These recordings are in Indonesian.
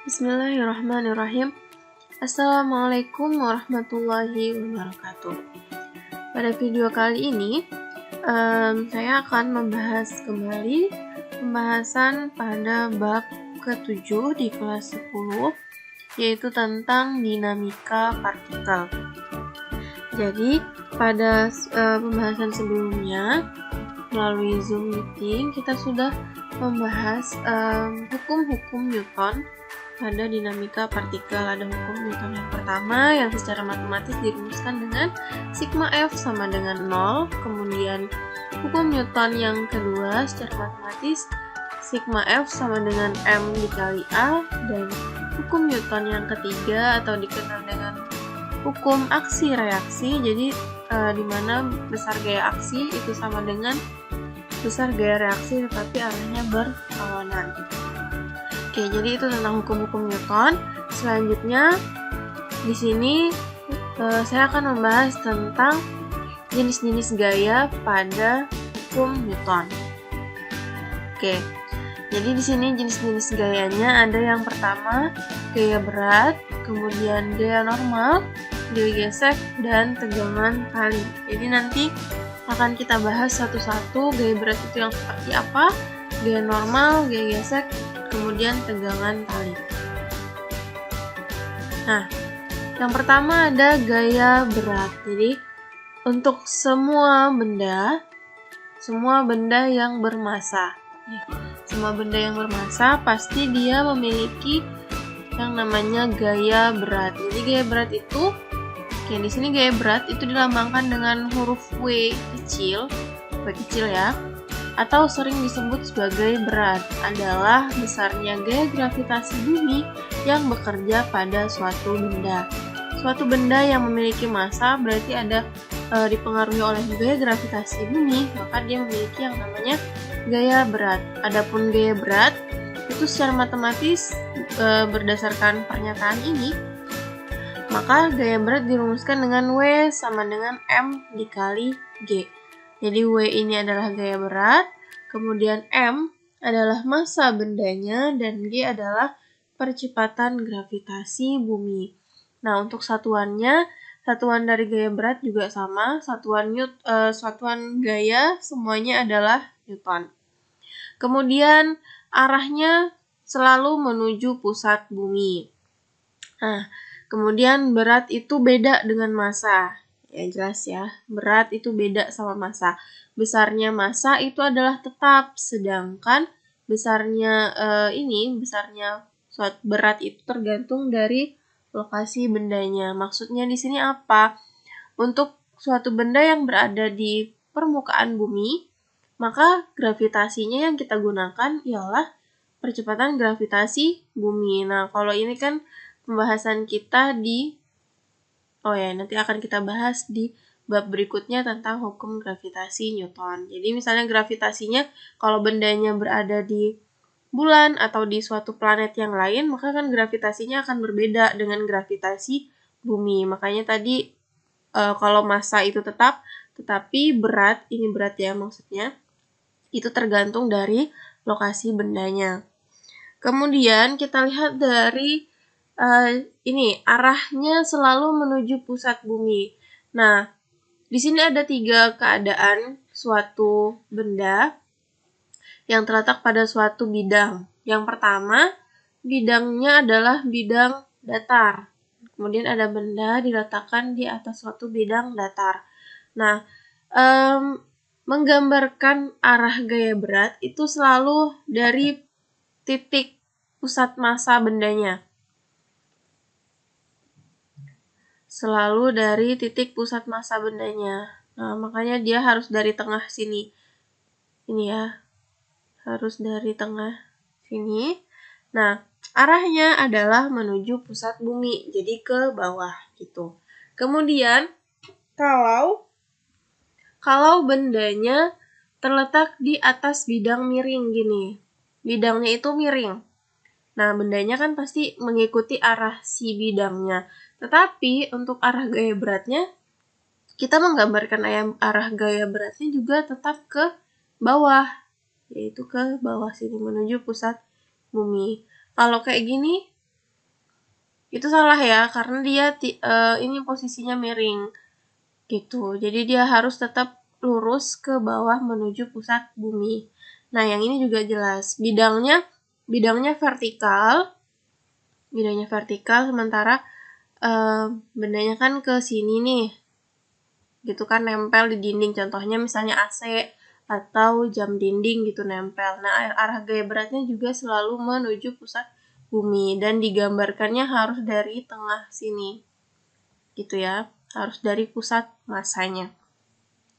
Bismillahirrahmanirrahim. Assalamualaikum warahmatullahi wabarakatuh. Pada video kali ini, saya akan membahas kembali pembahasan pada bab ke-7 di kelas 10, yaitu tentang dinamika partikel. Jadi, pada pembahasan sebelumnya, melalui Zoom meeting, kita sudah membahas hukum-hukum Newton pada dinamika partikel. Ada hukum Newton yang pertama yang secara matematis dirumuskan dengan sigma F sama dengan 0. Kemudian hukum Newton yang kedua secara matematis sigma F sama dengan M dikali A. Dan hukum Newton yang ketiga atau dikenal dengan hukum aksi reaksi. Jadi di mana besar gaya aksi itu sama dengan besar gaya reaksi tetapi arahnya berlawanan. Oke, jadi itu tentang hukum-hukum Newton. Selanjutnya di sini saya akan membahas tentang jenis-jenis gaya pada hukum Newton. Oke. Jadi di sini jenis-jenis gayanya ada yang pertama gaya berat, kemudian gaya normal, gaya gesek, dan tegangan tali. Jadi nanti akan kita bahas satu-satu gaya berat itu yang seperti apa, gaya normal, gaya gesek, kemudian tegangan tali. Nah, yang pertama ada gaya berat. Jadi untuk semua benda yang bermassa, semua benda yang bermassa pasti dia memiliki yang namanya gaya berat. Jadi gaya berat itu, di sini gaya berat itu dilambangkan dengan huruf W kecil ya, atau sering disebut sebagai berat, adalah besarnya gaya gravitasi bumi yang bekerja pada suatu benda. Suatu benda yang memiliki massa berarti ada dipengaruhi oleh gaya gravitasi bumi, maka dia memiliki yang namanya gaya berat. Adapun gaya berat itu secara matematis berdasarkan pernyataan ini, maka gaya berat dirumuskan dengan W sama dengan M dikali G. Jadi W ini adalah gaya berat, kemudian M adalah massa bendanya, dan G adalah percepatan gravitasi bumi. Nah, untuk satuannya, satuan dari gaya berat juga sama, satuan gaya semuanya adalah Newton. Kemudian arahnya selalu menuju pusat bumi. Nah, kemudian berat itu beda dengan massa. Ya jelas ya, berat itu beda sama massa. Besarnya massa itu adalah tetap, sedangkan besarnya suatu berat itu tergantung dari lokasi bendanya. Maksudnya di sini apa? Untuk suatu benda yang berada di permukaan bumi, maka gravitasinya yang kita gunakan ialah percepatan gravitasi bumi. Nah, kalau ini kan pembahasan kita nanti akan kita bahas di bab berikutnya tentang hukum gravitasi Newton. Jadi misalnya gravitasinya kalau bendanya berada di bulan atau di suatu planet yang lain, maka kan gravitasinya akan berbeda dengan gravitasi bumi. Makanya tadi kalau massa itu tetap, tetapi berat, ini berat ya maksudnya, itu tergantung dari lokasi bendanya. Kemudian kita lihat dari arahnya selalu menuju pusat bumi. Nah, di sini ada 3 keadaan suatu benda yang terletak pada suatu bidang. Yang pertama, bidangnya adalah bidang datar. Kemudian ada benda diletakkan di atas suatu bidang datar. Nah, menggambarkan arah gaya berat itu selalu dari titik pusat massa bendanya. Selalu dari titik pusat massa bendanya. Nah, makanya dia harus dari tengah sini. Ini ya. Harus dari tengah sini. Nah, arahnya adalah menuju pusat bumi. Jadi ke bawah gitu. Kemudian kalau bendanya terletak di atas bidang miring gini. Bidangnya itu miring. Nah, bendanya kan pasti mengikuti arah si bidangnya. Tetapi untuk arah gaya beratnya, kita menggambarkan arah gaya beratnya juga tetap ke bawah, yaitu ke bawah sini menuju pusat bumi. Kalau kayak gini, Itu salah ya, karena dia ini posisinya miring gitu. Jadi dia harus tetap lurus ke bawah menuju pusat bumi. Nah, yang ini juga jelas. Bidangnya vertikal. Bidangnya vertikal, sementara bendanya kan ke sini nih. Gitu kan, nempel di dinding. Contohnya misalnya AC atau jam dinding gitu nempel. Nah, arah gaya beratnya juga selalu menuju pusat bumi dan digambarkannya harus dari tengah sini. Gitu ya. Harus dari pusat masanya.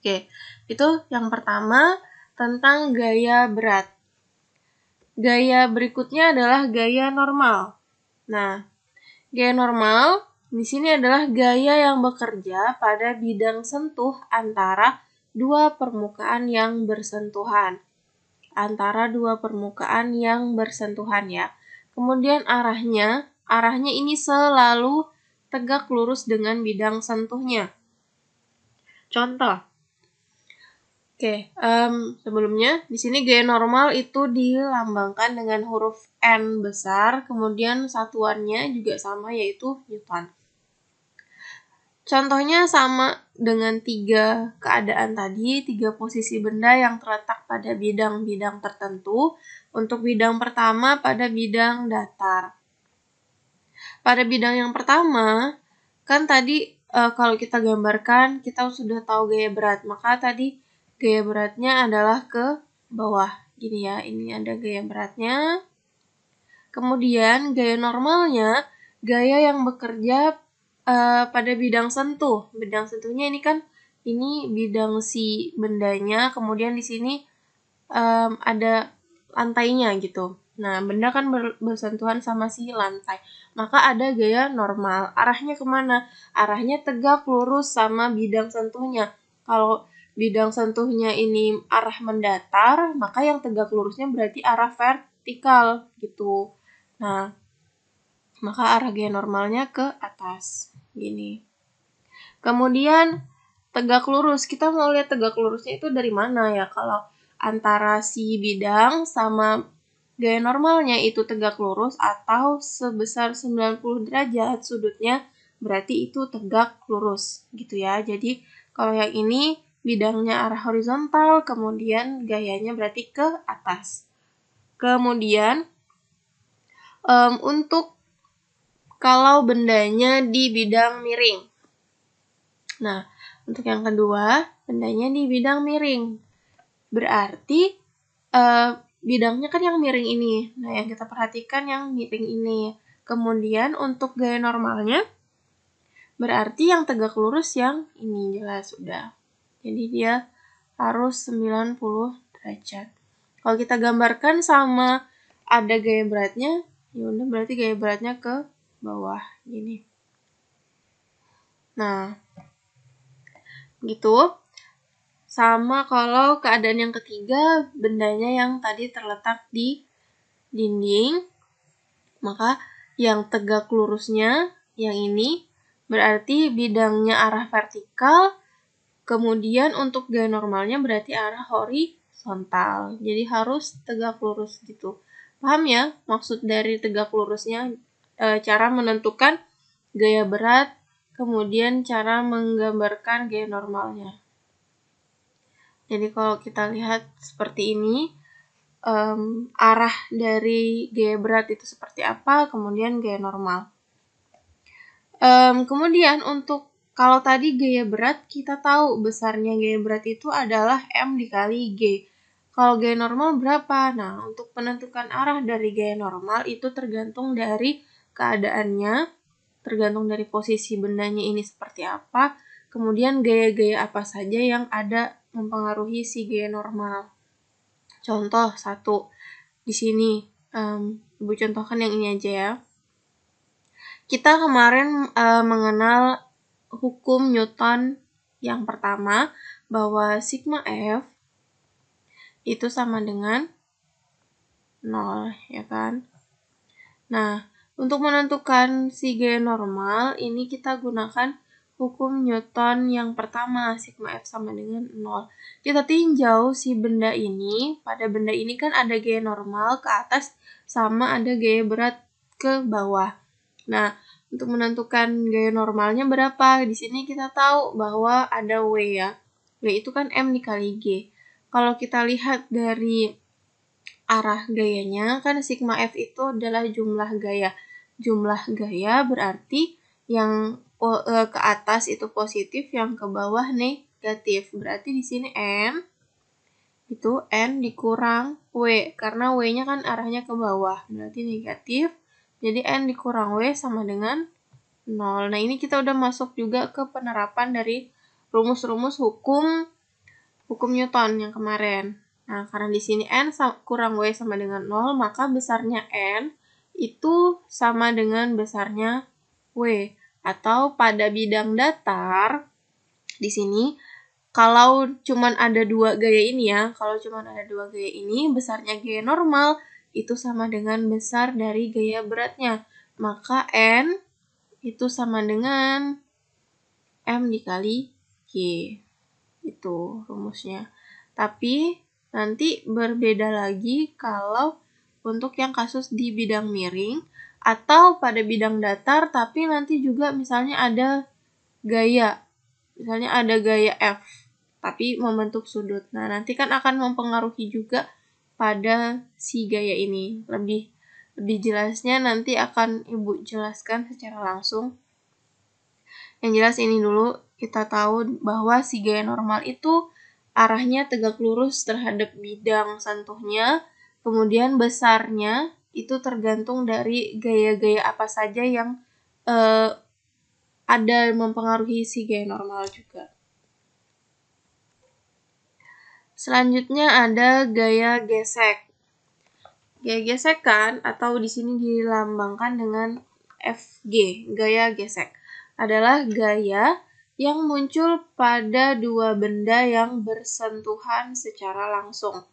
Oke, itu yang pertama tentang gaya berat. Gaya berikutnya adalah gaya normal. Nah, gaya normal di sini adalah gaya yang bekerja pada bidang sentuh antara dua permukaan yang bersentuhan. Antara dua permukaan yang bersentuhan ya. Kemudian arahnya ini selalu tegak lurus dengan bidang sentuhnya. Contoh. Oke, sebelumnya di sini gaya normal itu dilambangkan dengan huruf N besar, kemudian satuannya juga sama yaitu Newton. Contohnya sama dengan 3 keadaan tadi, 3 posisi benda yang terletak pada bidang-bidang tertentu. Untuk bidang pertama pada bidang datar. Pada bidang yang pertama, kan tadi kalau kita gambarkan, kita sudah tahu gaya berat, maka tadi gaya beratnya adalah ke bawah. Gini ya, ini ada gaya beratnya. Kemudian gaya normalnya, gaya yang bekerja pada bidang sentuh. Bidang sentuhnya ini kan, ini bidang si bendanya, kemudian di sini ada lantainya gitu. Nah, benda kan bersentuhan sama si lantai. Maka ada gaya normal. Arahnya kemana? Arahnya tegak lurus sama bidang sentuhnya. Kalau bidang sentuhnya ini arah mendatar, maka yang tegak lurusnya berarti arah vertikal gitu. Nah, maka arah gaya normalnya ke atas. Gini. Kemudian tegak lurus. Kita mau lihat tegak lurusnya itu dari mana ya? Kalau antara si bidang sama gaya normalnya itu tegak lurus atau sebesar 90 derajat sudutnya, berarti itu tegak lurus gitu ya. Jadi kalau yang ini bidangnya arah horizontal, kemudian gayanya berarti ke atas. Kemudian untuk kalau bendanya di bidang miring. Nah, untuk yang kedua, bendanya di bidang miring. Berarti bidangnya kan yang miring ini. Nah, yang kita perhatikan yang miring ini. Kemudian untuk gaya normalnya, berarti yang tegak lurus yang ini jelas sudah. Jadi dia harus 90 derajat. Kalau kita gambarkan sama ada gaya beratnya, ya udah berarti gaya beratnya ke bawah gini. Nah, gitu. Sama kalau keadaan yang ketiga, bendanya yang tadi terletak di dinding, maka yang tegak lurusnya, yang ini, berarti bidangnya arah vertikal, kemudian untuk gaya normalnya berarti arah horizontal. Jadi harus tegak lurus gitu. Paham ya maksud dari tegak lurusnya? Cara menentukan gaya berat, kemudian cara menggambarkan gaya normalnya. Jadi kalau kita lihat seperti ini, arah dari gaya berat itu seperti apa, kemudian gaya normal. Kemudian untuk kalau tadi gaya berat, kita tahu besarnya gaya berat itu adalah M dikali G. Kalau gaya normal berapa? Nah, untuk menentukan arah dari gaya normal itu tergantung dari keadaannya, tergantung dari posisi bendanya ini seperti apa, kemudian gaya-gaya apa saja yang ada mempengaruhi si gaya normal. Contoh satu di sini, Ibu contohkan yang ini aja ya. Kita kemarin mengenal hukum Newton yang pertama bahwa sigma F itu sama dengan 0, ya kan? Nah, untuk menentukan si gaya normal ini kita gunakan hukum Newton yang pertama, sigma F sama dengan 0. Kita tinjau si benda ini, pada benda ini kan ada gaya normal ke atas sama ada gaya berat ke bawah. Nah, untuk menentukan gaya normalnya berapa. Di sini kita tahu bahwa ada W ya. W itu kan M dikali G. Kalau kita lihat dari arah gayanya, kan sigma F itu adalah jumlah gaya. Jumlah gaya berarti yang ke atas itu positif, yang ke bawah negatif. Berarti di sini N itu N dikurang W, karena W-nya kan arahnya ke bawah, berarti negatif. Jadi N dikurang W sama dengan 0. Nah, ini kita udah masuk juga ke penerapan dari rumus-rumus hukum Newton yang kemarin. Nah, karena di sini N kurang W sama dengan 0, maka besarnya N itu sama dengan besarnya W. Atau pada bidang datar, di sini kalau cuman ada dua gaya ini ya, besarnya gaya normal itu sama dengan besar dari gaya beratnya. Maka N itu sama dengan M dikali G. Itu rumusnya. Tapi nanti berbeda lagi kalau untuk yang kasus di bidang miring atau pada bidang datar, tapi nanti juga misalnya ada gaya. Misalnya ada gaya F, tapi membentuk sudut. Nah, nanti kan akan mempengaruhi juga pada si gaya ini. Lebih jelasnya nanti akan Ibu jelaskan secara langsung. Yang jelas ini dulu kita tahu bahwa si gaya normal itu arahnya tegak lurus terhadap bidang sentuhnya, kemudian besarnya itu tergantung dari gaya-gaya apa saja yang ada mempengaruhi si gaya normal juga. Selanjutnya ada gaya gesek. Gaya gesekan atau di sini dilambangkan dengan FG, gaya gesek, adalah gaya yang muncul pada dua benda yang bersentuhan secara langsung.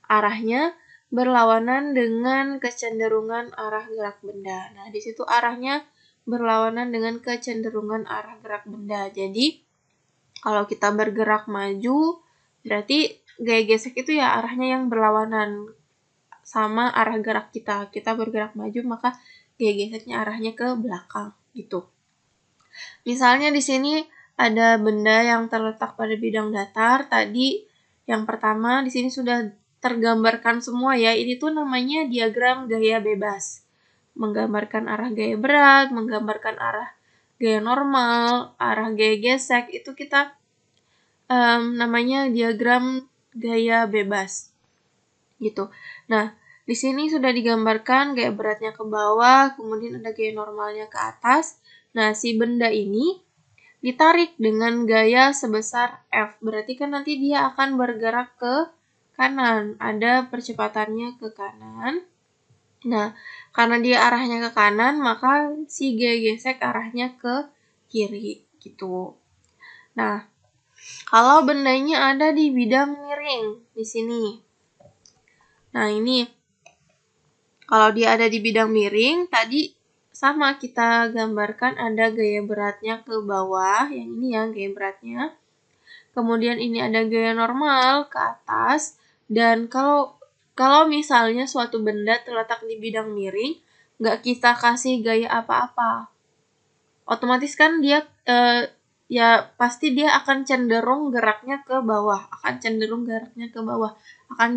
Arahnya berlawanan dengan kecenderungan arah gerak benda. Nah, di situ arahnya berlawanan dengan kecenderungan arah gerak benda. Jadi, kalau kita bergerak maju, berarti gaya gesek itu ya arahnya yang berlawanan sama arah gerak kita. Kita bergerak maju, maka gaya geseknya arahnya ke belakang gitu. Misalnya di sini ada benda yang terletak pada bidang datar. Tadi yang pertama di sini sudah tergambarkan semua ya. Ini tuh namanya diagram gaya bebas. Menggambarkan arah gaya berat, menggambarkan arah gaya normal, arah gaya gesek, itu kita namanya diagram gaya bebas gitu. Nah, di sini sudah digambarkan gaya beratnya ke bawah, kemudian ada gaya normalnya ke atas. Nah, si benda ini ditarik dengan gaya sebesar F. Berarti kan nanti dia akan bergerak ke kanan. Ada percepatannya ke kanan. Nah, karena dia arahnya ke kanan, maka si gaya gesek arahnya ke kiri gitu. Nah, kalau bendanya ada di bidang miring di sini. Nah, ini kalau dia ada di bidang miring, tadi sama kita gambarkan ada gaya beratnya ke bawah, yang ini ya gaya beratnya. Kemudian ini ada gaya normal ke atas, dan kalau misalnya suatu benda terletak di bidang miring, nggak kita kasih gaya apa-apa, otomatis kan dia ya pasti dia akan cenderung geraknya ke bawah, akan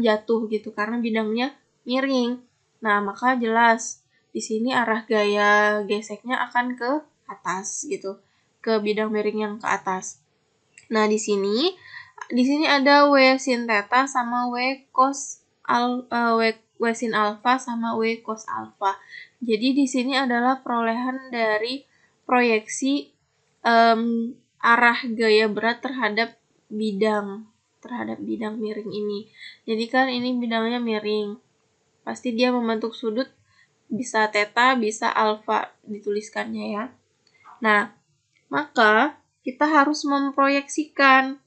jatuh gitu karena bidangnya miring. Nah, maka jelas di sini arah gaya geseknya akan ke atas gitu, ke bidang miring yang ke atas. Nah, di sini ada W sin theta sama W sin alfa sama W cos alfa. Jadi di sini adalah perolehan dari proyeksi arah gaya berat terhadap bidang miring ini. Jadi kan ini bidangnya miring. Pasti dia membentuk sudut bisa theta, bisa alfa dituliskannya ya. Nah, maka kita harus memproyeksikan.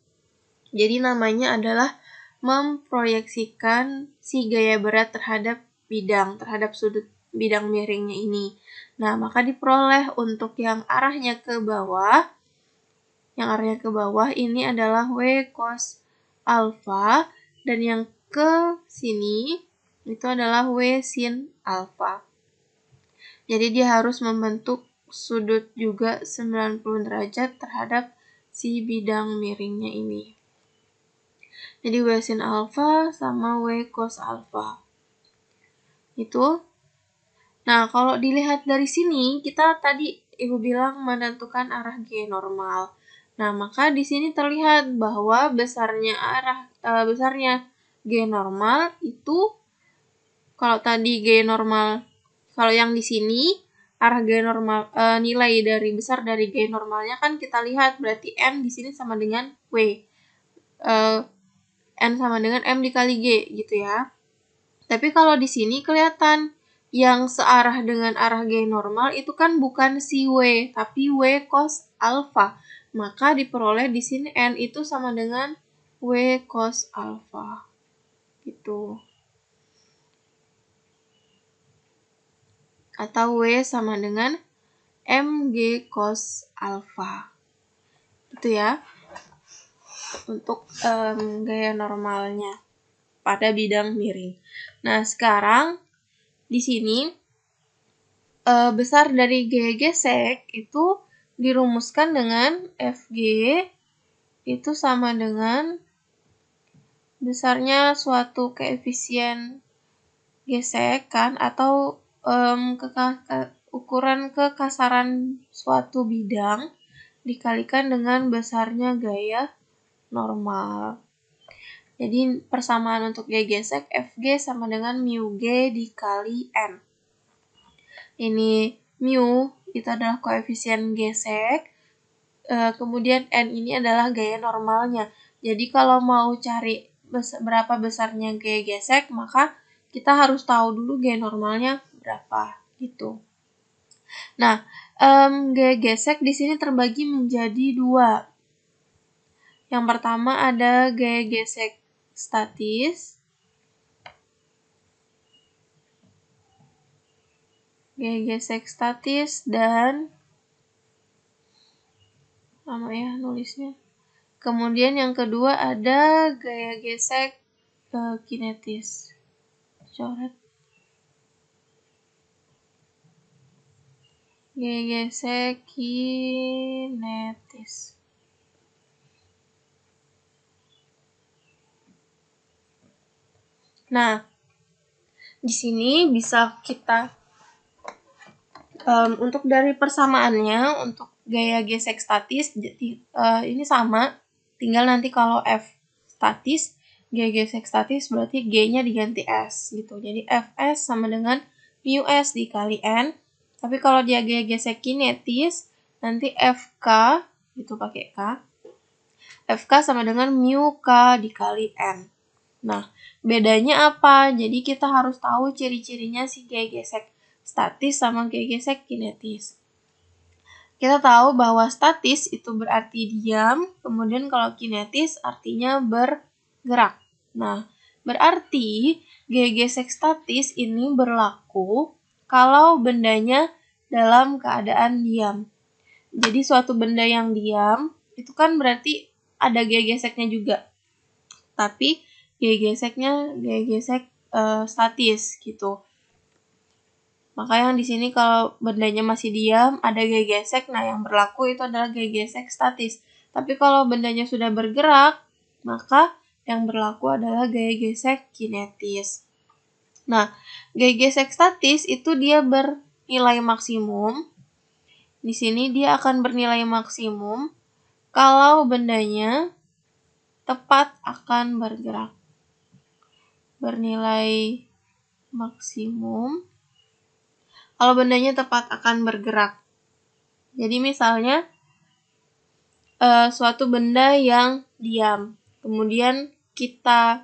Jadi namanya adalah memproyeksikan si gaya berat terhadap sudut bidang miringnya ini. Nah, maka diperoleh untuk yang arahnya ke bawah. Yang arahnya ke bawah ini adalah W cos alfa, dan yang ke sini itu adalah W sin alfa. Jadi dia harus membentuk sudut juga 90 derajat terhadap si bidang miringnya ini. Jadi W sin alfa sama W cos alfa. Itu. Nah, kalau dilihat dari sini, kita tadi Ibu bilang menentukan arah G normal. Nah, maka di sini terlihat bahwa besarnya G normal itu, kalau tadi G normal, kalau yang di sini arah G normal, nilai dari besar dari G normalnya kan kita lihat berarti N di sini sama dengan W. N sama dengan M dikali G gitu ya. Tapi kalau di sini kelihatan yang searah dengan arah G normal itu kan bukan si W, tapi W cos alfa. Maka diperoleh di sini N itu sama dengan W cos alfa. Gitu. Atau W sama dengan MG cos alfa. Itu ya. Untuk gaya normalnya pada bidang miring. Nah, sekarang di sini besar dari G gesek itu dirumuskan dengan FG itu sama dengan besarnya suatu koefisien gesek kan, atau ukuran kekasaran suatu bidang dikalikan dengan besarnya gaya normal. Jadi persamaan untuk G gesek FG sama dengan mu G dikali N. Ini mu itu adalah koefisien gesek, kemudian N ini adalah gaya normalnya. Jadi kalau mau cari berapa besarnya G gesek, maka kita harus tahu dulu G normalnya berapa gitu. Nah, G gesek di sini terbagi menjadi dua. Yang pertama ada G gesek statis. G gesek statis dan lama ya nulisnya. Kemudian yang kedua ada gaya gesek kinetis. Coret. Gaya gesek kinetis. Nah, di sini bisa kita untuk dari persamaannya untuk gaya gesek statis ini sama, tinggal nanti kalau F statis, G gesek statis berarti G-nya diganti S gitu. Jadi Fs sama dengan mu S dikali N. Tapi kalau dia gaya gesek kinetis, nanti Fk itu pakai K. Fk sama dengan mu K dikali N. Nah, bedanya apa? Jadi kita harus tahu ciri-cirinya si gaya gesek statis sama gaya gesek kinetis. Kita tahu bahwa statis itu berarti diam, kemudian kalau kinetis artinya bergerak. Nah, berarti gaya gesek statis ini berlaku kalau bendanya dalam keadaan diam. Jadi suatu benda yang diam itu kan berarti ada gaya geseknya juga. Tapi gaya geseknya gaya gesek statis gitu. Maka yang di sini kalau bendanya masih diam, ada gaya gesek, nah yang berlaku itu adalah gaya gesek statis. Tapi kalau bendanya sudah bergerak, maka yang berlaku adalah gaya gesek kinetis. Nah, gaya gesek statis itu dia bernilai maksimum. Di sini dia akan bernilai maksimum kalau bendanya tepat akan bergerak. Bernilai maksimum kalau bendanya tepat akan bergerak. Jadi misalnya suatu benda yang diam, kemudian kita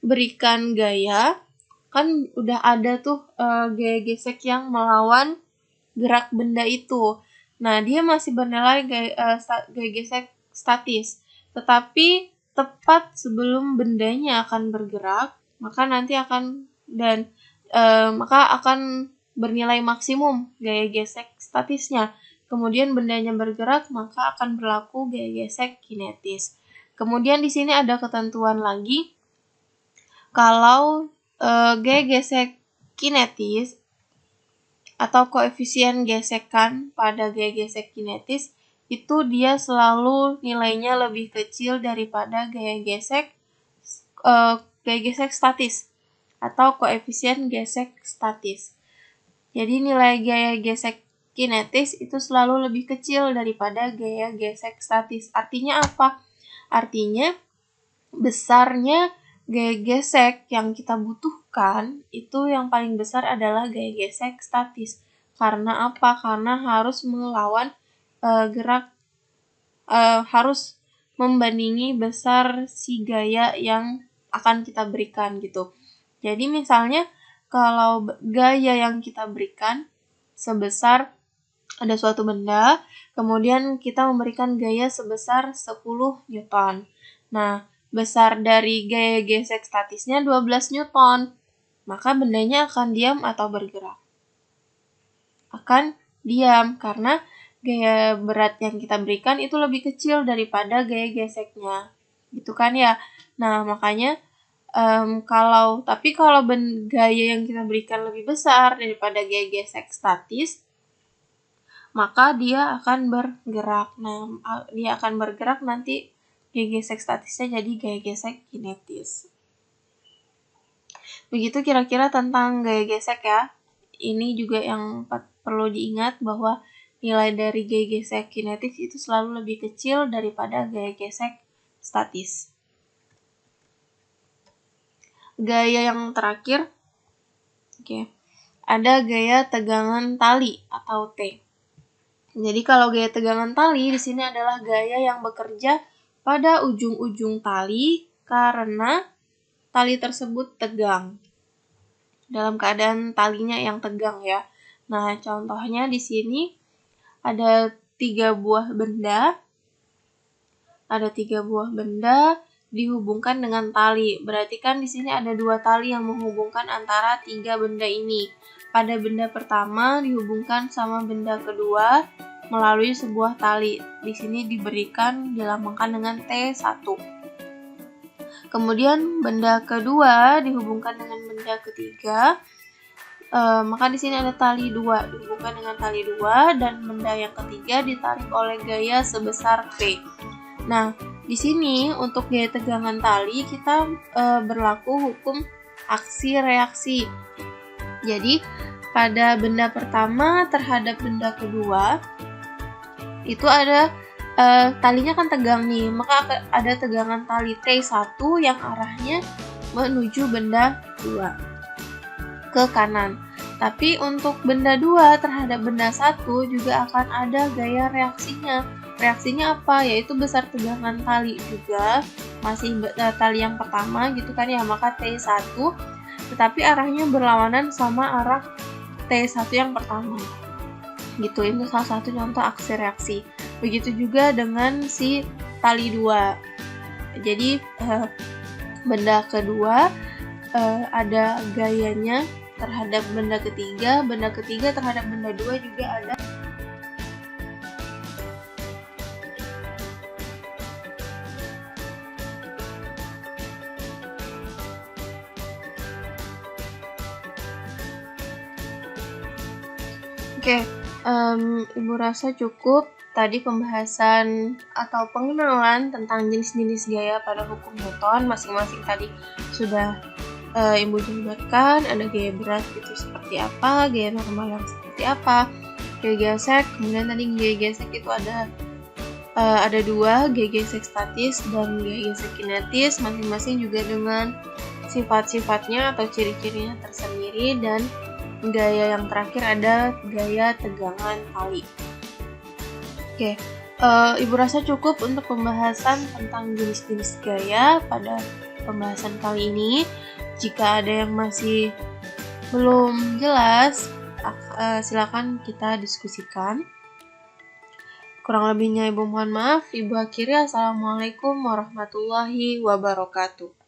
berikan gaya, kan udah ada tuh gaya gesek yang melawan gerak benda itu. Nah, dia masih bernilai gaya gesek statis. Tetapi tepat sebelum bendanya akan bergerak, maka nanti akan bernilai maksimum gaya gesek statisnya. Kemudian bendanya bergerak, maka akan berlaku gaya gesek kinetis. Kemudian di sini ada ketentuan lagi. Kalau gaya gesek kinetis atau koefisien gesekan pada gaya gesek kinetis itu dia selalu nilainya lebih kecil daripada gaya gesek statis atau koefisien gesek statis. Jadi nilai gaya gesek kinetis itu selalu lebih kecil daripada gaya gesek statis. Artinya apa? Artinya besarnya gaya gesek yang kita butuhkan itu yang paling besar adalah gaya gesek statis. Karena apa? Karena harus melawan harus membandingi besar si gaya yang akan kita berikan gitu. Jadi misalnya kalau gaya yang kita berikan sebesar ada suatu benda, kemudian kita memberikan gaya sebesar 10 Newton. Nah, besar dari gaya gesek statisnya 12 Newton. Maka bendanya akan diam atau bergerak? Akan diam, karena gaya berat yang kita berikan itu lebih kecil daripada gaya geseknya. Gitu kan ya? Nah, makanya kalau gaya yang kita berikan lebih besar daripada gaya gesek statis, maka dia akan bergerak. Nah, dia akan bergerak nanti gaya gesek statisnya jadi gaya gesek kinetis. Begitu kira-kira tentang gaya gesek ya. Ini juga yang perlu diingat bahwa nilai dari gaya gesek kinetis itu selalu lebih kecil daripada gaya gesek statis. Gaya yang terakhir, ada gaya tegangan tali atau T. Jadi kalau gaya tegangan tali di sini adalah gaya yang bekerja pada ujung-ujung tali karena tali tersebut tegang. Dalam keadaan talinya yang tegang ya. Nah, contohnya di sini ada 3 buah benda. Ada 3 buah benda dihubungkan dengan tali. Berarti kan di sini ada 2 tali yang menghubungkan antara 3 benda ini. Pada benda pertama dihubungkan sama benda kedua melalui sebuah tali. Di sini dilambangkan dengan T1. Kemudian benda kedua dihubungkan dengan benda ketiga. Maka di sini ada tali 2 dihubungkan dengan tali 2 dan benda yang ketiga ditarik oleh gaya sebesar P. Nah, di sini untuk gaya tegangan tali kita berlaku hukum aksi reaksi. Jadi pada benda pertama terhadap benda kedua itu ada talinya kan tegang nih, maka ada tegangan tali T1 yang arahnya menuju benda 2 ke kanan. Tapi untuk benda 2 terhadap benda 1 juga akan ada gaya reaksinya. Reaksinya apa? Yaitu besar tegangan tali juga, masih tali yang pertama gitu kan ya, maka T1, tetapi arahnya berlawanan sama arah T1 yang pertama. Gitu, itu salah satu contoh aksi reaksi. Begitu juga dengan si tali 2. Jadi benda kedua ada gayanya terhadap benda ketiga terhadap benda 2 juga ada. Ibu rasa cukup tadi pembahasan atau pengenalan tentang jenis-jenis gaya pada hukum Newton. Masing-masing tadi sudah Ibu jelaskan, ada gaya berat itu seperti apa, gaya normal yang seperti apa, gaya gesek, kemudian tadi gaya gesek itu ada 2, gaya gesek statis dan gaya gesek kinetis, masing-masing juga dengan sifat-sifatnya atau ciri-cirinya tersendiri, dan gaya yang terakhir ada gaya tegangan tali. Ibu rasa cukup untuk pembahasan tentang jenis-jenis gaya pada pembahasan kali ini. Jika ada yang masih belum jelas, silakan kita diskusikan. Kurang lebihnya Ibu mohon maaf. Ibu akhiri, Assalamualaikum warahmatullahi wabarakatuh.